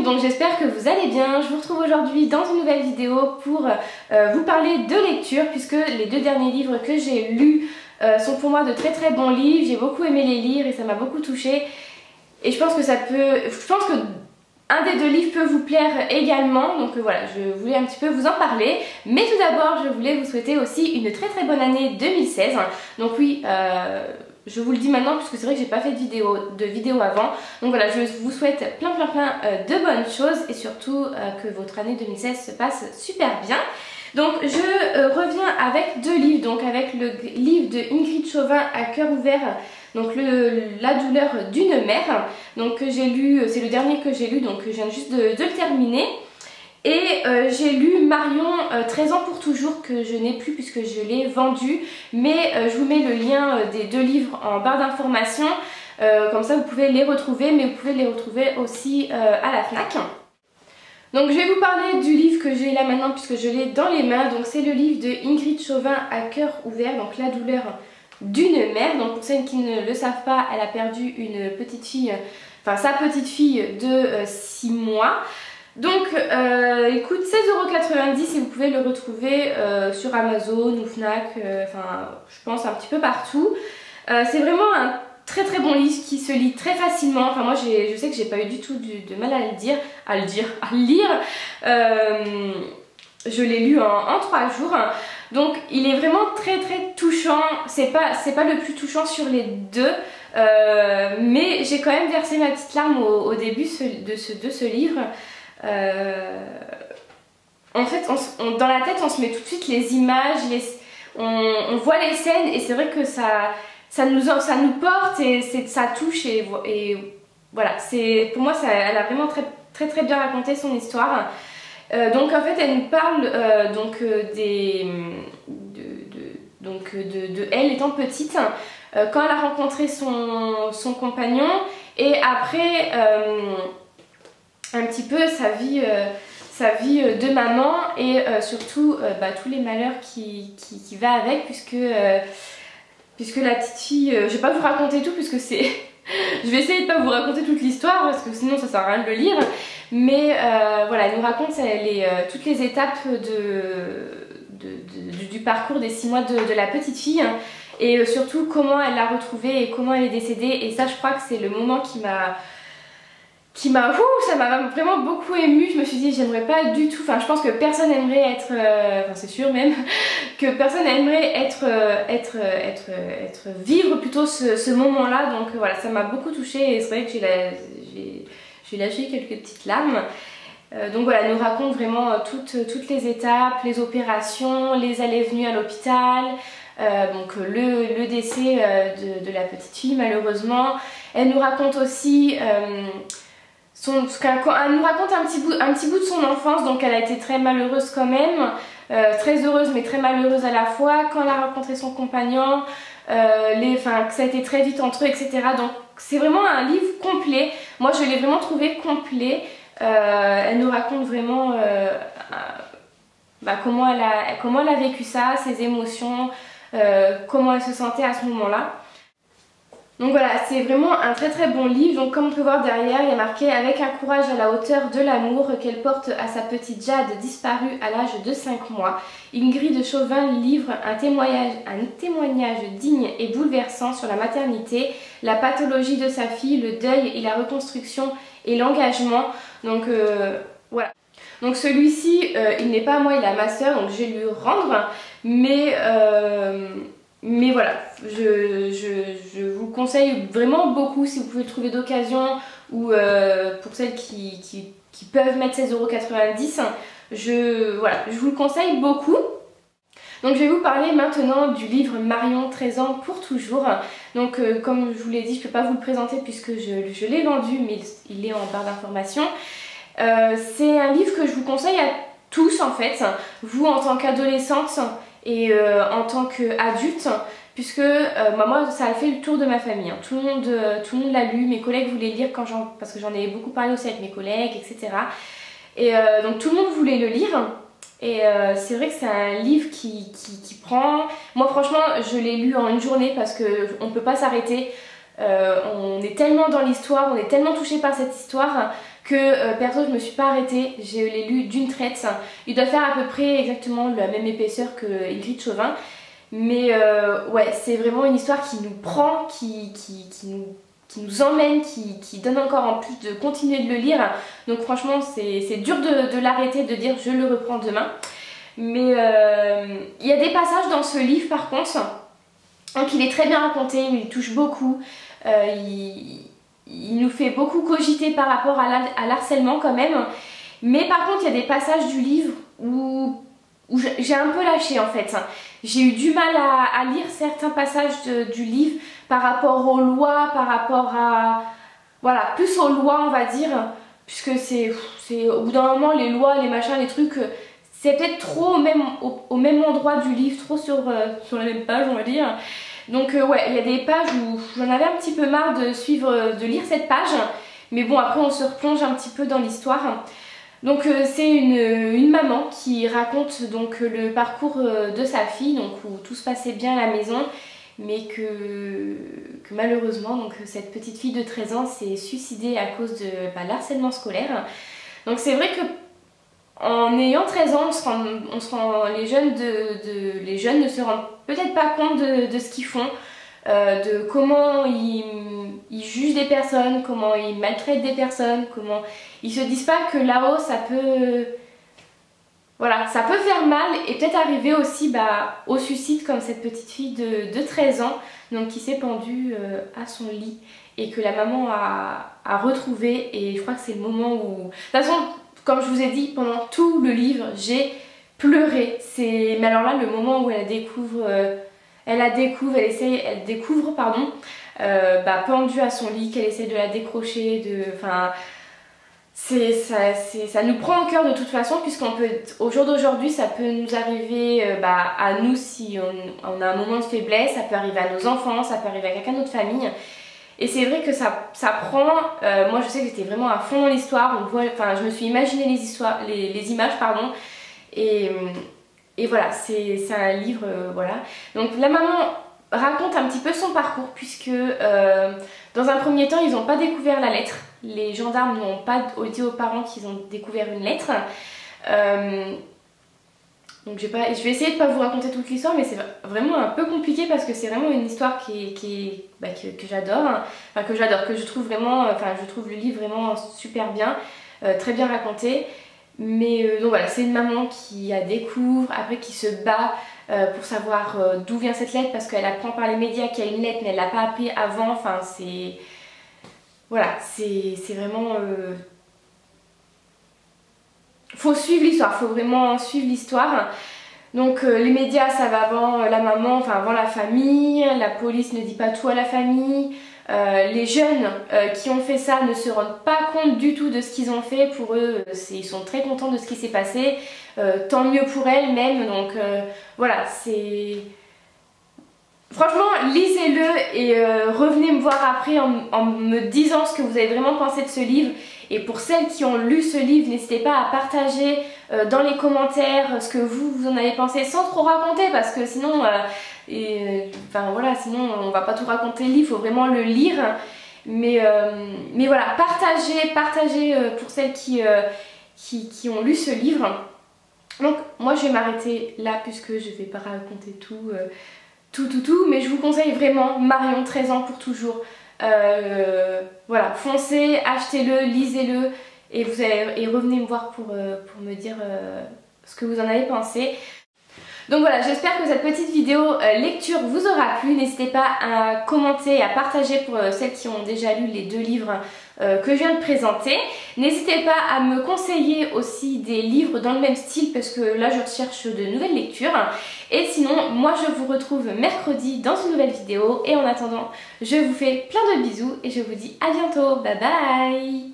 donc j'espère que vous allez bien. Je vous retrouve aujourd'hui dans une nouvelle vidéo pour vous parler de lecture, puisque les deux derniers livres que j'ai lus sont pour moi de très très bons livres. J'ai beaucoup aimé les lire et ça m'a beaucoup touchée. Et je pense que un des deux livres peut vous plaire également, donc voilà, je voulais un petit peu vous en parler. Mais tout d'abord, je voulais vous souhaiter aussi une très très bonne année 2016. Donc oui, je vous le dis maintenant puisque c'est vrai que j'ai pas fait de vidéo avant. Donc voilà, je vous souhaite plein de bonnes choses et surtout que votre année 2016 se passe super bien. Donc je reviens avec deux livres, donc avec le livre de Ingrid Chauvin, À cœur ouvert, donc La douleur d'une mère, donc que j'ai lu, c'est le dernier que j'ai lu, donc je viens juste de le terminer. Et j'ai lu Marion 13 ans pour toujours, que je n'ai plus puisque je l'ai vendu, mais je vous mets le lien des deux livres en barre d'informations, comme ça vous pouvez les retrouver, mais vous pouvez les retrouver aussi à la FNAC. Donc je vais vous parler du livre que j'ai là maintenant puisque je l'ai dans les mains. Donc c'est le livre de Ingrid Chauvin, À cœur ouvert, donc La douleur d'une mère. Donc pour celles qui ne le savent pas, elle a perdu une petite fille, enfin sa petite fille de 6 mois. Donc écoute, 16,90 € et vous pouvez le retrouver sur Amazon ou Fnac, enfin je pense un petit peu partout. C'est vraiment un très très bon livre qui se lit très facilement. Enfin moi je sais que j'ai pas eu du tout de mal à le lire. Je l'ai lu en 3 jours. Donc il est vraiment très très touchant. C'est pas le plus touchant sur les deux, mais j'ai quand même versé ma petite larme au début de ce livre. En fait dans la tête on se met tout de suite les images, on voit les scènes et c'est vrai que ça nous porte et ça touche et voilà, pour moi elle a vraiment très bien raconté son histoire. Donc en fait elle nous parle de elle étant petite, quand elle a rencontré son compagnon, et après un petit peu sa vie de maman et surtout tous les malheurs qui va avec, puisque la petite fille, je vais pas vous raconter tout puisque c'est je vais essayer de pas vous raconter toute l'histoire parce que sinon ça sert à rien de le lire, mais voilà, elle nous raconte toutes les étapes du parcours des 6 mois de la petite fille, et surtout comment elle l'a retrouvée et comment elle est décédée. Et ça, je crois que c'est le moment ça m'a vraiment beaucoup émue. Je me suis dit j'aimerais pas du tout, enfin je pense que personne aimerait être, enfin c'est sûr même, que personne aimerait vivre plutôt ce moment là. Donc voilà, ça m'a beaucoup touchée et c'est vrai que j'ai lâché quelques petites larmes. Donc voilà, elle nous raconte vraiment toutes les étapes, les opérations, les allées et venues à l'hôpital, donc le décès de la petite fille malheureusement. Elle nous raconte aussi elle nous raconte un petit bout de son enfance. Donc elle a été très malheureuse quand même, très heureuse mais très malheureuse à la fois quand elle a rencontré son compagnon, que ça a été très vite entre eux, etc. Donc c'est vraiment un livre complet. Moi je l'ai vraiment trouvé complet. Elle nous raconte vraiment comment elle a vécu ça, ses émotions, comment elle se sentait à ce moment-là. Donc voilà, c'est vraiment un très bon livre. Donc comme on peut voir derrière, il y a marqué « Avec un courage à la hauteur de l'amour qu'elle porte à sa petite Jade disparue à l'âge de 5 mois, Ingrid Chauvin livre un témoignage digne et bouleversant sur la maternité, la pathologie de sa fille, le deuil et la reconstruction et l'engagement. » Donc voilà. Donc celui-ci, il n'est pas à moi, il est à ma soeur, donc je vais lui rendre. Mais voilà, je vous conseille vraiment beaucoup si vous pouvez le trouver d'occasion, ou pour celles qui peuvent mettre 16,90 €, je vous le conseille beaucoup. Donc je vais vous parler maintenant du livre Marion 13 ans pour toujours. Donc comme je vous l'ai dit, je ne peux pas vous le présenter puisque je l'ai vendu, mais il est en barre d'informations. C'est un livre que je vous conseille à tous en fait, vous en tant qu'adolescente et en tant qu'adulte, puisque moi ça a fait le tour de ma famille, hein. Tout le monde l'a lu, mes collègues voulaient le lire parce que j'en ai beaucoup parlé aussi avec mes collègues, etc. Et donc tout le monde voulait le lire. Et c'est vrai que c'est un livre qui prend... Moi franchement je l'ai lu en une journée parce qu'on ne peut pas s'arrêter. On est tellement dans l'histoire, on est tellement touché par cette histoire que perso je me suis pas arrêtée, je l'ai lu d'une traite. Il doit faire à peu près exactement la même épaisseur que Ingrid Chauvin. Mais ouais, c'est vraiment une histoire qui nous prend, qui nous emmène, qui donne encore en plus de continuer de le lire. Donc franchement c'est dur de l'arrêter, de dire je le reprends demain. Mais il y a des passages dans ce livre par contre, donc il est très bien raconté, il touche beaucoup, il nous fait beaucoup cogiter par rapport à l'harcèlement quand même. Mais par contre il y a des passages du livre où j'ai un peu lâché en fait. J'ai eu du mal à lire certains passages du livre par rapport aux lois, par rapport à... Voilà, plus aux lois on va dire, puisque c'est au bout d'un moment les lois, les machins, les trucs, c'est peut-être trop au même endroit du livre, trop sur la même page on va dire. Donc ouais, il y a des pages où j'en avais un petit peu marre de lire cette page, mais bon après on se replonge un petit peu dans l'histoire. Donc c'est une maman qui raconte donc le parcours de sa fille, donc où tout se passait bien à la maison, mais que malheureusement donc cette petite fille de 13 ans s'est suicidée à cause de l'harcèlement scolaire. Donc c'est vrai que en ayant 13 ans, les jeunes ne se rendent peut-être pas compte de ce qu'ils font, de comment ils jugent des personnes, comment ils maltraitent des personnes, comment ils se disent pas que là-haut ça peut... Voilà, ça peut faire mal et peut-être arriver aussi au suicide comme cette petite fille de 13 ans donc, qui s'est pendue à son lit et que la maman a retrouvé, et je crois que c'est le moment où... De toute façon, comme je vous ai dit, pendant tout le livre, j'ai pleuré. Mais alors là, le moment où elle découvre, pendue à son lit, qu'elle essaie de la décrocher, enfin... Ça nous prend au cœur de toute façon, puisqu'on peut, au jour d'aujourd'hui, ça peut nous arriver à nous si on a un moment de faiblesse, ça peut arriver à nos enfants, ça peut arriver à quelqu'un de notre famille. Et c'est vrai que ça prend, moi je sais que j'étais vraiment à fond dans l'histoire, je me suis imaginé les images, pardon, et voilà, c'est un livre, voilà. Donc la maman raconte un petit peu son parcours, puisque dans un premier temps ils n'ont pas découvert la lettre, les gendarmes n'ont pas dit aux parents qu'ils ont découvert une lettre. Donc je vais essayer de ne pas vous raconter toute l'histoire, mais c'est vraiment un peu compliqué parce que c'est vraiment une histoire que j'adore, enfin que je trouve vraiment, je trouve le livre vraiment super bien, très bien raconté. Mais donc voilà, c'est une maman qui la découvre, après qui se bat pour savoir d'où vient cette lettre, parce qu'elle apprend par les médias qu'il y a une lettre mais elle l'a pas appris avant, enfin c'est... Voilà, c'est vraiment... Faut suivre l'histoire, faut vraiment suivre l'histoire. Donc les médias ça va avant la maman, enfin avant la famille, la police ne dit pas tout à la famille. Les jeunes qui ont fait ça ne se rendent pas compte du tout de ce qu'ils ont fait. Pour eux, ils sont très contents de ce qui s'est passé, tant mieux pour elles même. Donc voilà, c'est... Franchement, lisez-le et revenez me voir après en me disant ce que vous avez vraiment pensé de ce livre. Et pour celles qui ont lu ce livre, n'hésitez pas à partager dans les commentaires ce que vous en avez pensé, sans trop raconter, parce que sinon... sinon on va pas tout raconter le livre, il faut vraiment le lire. Mais voilà, partagez pour celles qui ont lu ce livre. Donc moi je vais m'arrêter là puisque je vais pas raconter tout, mais je vous conseille vraiment Marion, 13 ans pour toujours. Voilà, foncez, achetez-le, lisez-le et revenez me voir pour me dire ce que vous en avez pensé. Donc voilà, j'espère que cette petite vidéo lecture vous aura plu. N'hésitez pas à commenter et à partager pour celles qui ont déjà lu les deux livres que je viens de présenter. N'hésitez pas à me conseiller aussi des livres dans le même style, parce que là je recherche de nouvelles lectures. Et sinon, moi je vous retrouve mercredi dans une nouvelle vidéo. Et en attendant, je vous fais plein de bisous et je vous dis à bientôt. Bye bye!